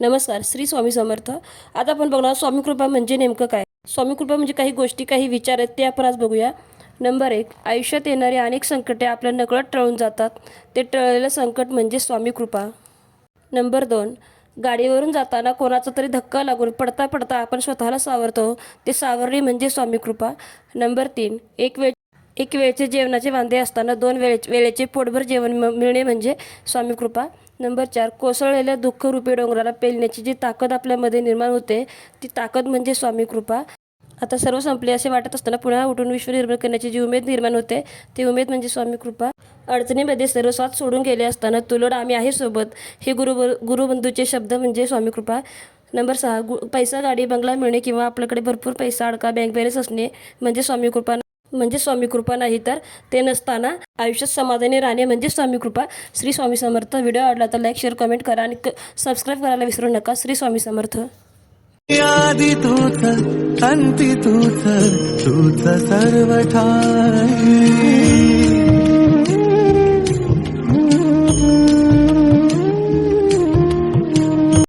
नमस्कार. श्री स्वामी समर्थ. आता आपण बघणार स्वामी कृपा म्हणजे नेमकं काय. स्वामी कृपा म्हणजे काही गोष्टी, काही विचार आहेत ते आपण आज बघूया. नंबर 1, आयुष्यात येणारे अनेक संकटे आपल्या नकळत टळून जातात. ते टळलेलं संकट म्हणजे स्वामी कृपा. नंबर 2, गाडीवरून जाताना कोणाचा तरी धक्का लागून पडता पडता आपण स्वतःला सावरतो, ते सावरणे म्हणजे स्वामी कृपा. नंबर 3, एक वेळचे जेवणाचे वांदे असताना 2 वेळेचे पोटभर जेवण मिळणे म्हणजे स्वामी कृपा. नंबर 4, कोसळलेल्या दुःखरूपी डोंगराला पेलण्याची जी ताकद आपल्यामध्ये निर्माण होते, ती ताकद म्हणजे स्वामी कृपा. आता सर्व संपले असे वाटत असताना पुन्हा उठून विश्व निर्माण करण्याची जी उमेद निर्माण होते, ती उमेद म्हणजे स्वामी कृपा. अडचणीमध्ये सर्व साथ सोडून गेले असताना तुलड आम्ही आहे सोबत, हे गुरुबंधूचे शब्द म्हणजे स्वामी कृपा. नंबर 6, पैसा, गाडी, बंगला मिळणे किंवा आपल्याकडे भरपूर पैसा, अडका, बँक बॅलन्स असणे म्हणजे स्वामी कृपा नाही, तर ते नसताना आयुष्यात समाधानी राहणे म्हणजे स्वामी कृपा. श्री स्वामी समर्थ. व्हिडिओ आवडला तर लाईक, शेअर, कमेंट करा आणि सबस्क्राईब करायला विसरू नका. श्री स्वामी समर्थ. आदि तूच अंती तूच, तूच सर्व ठाई.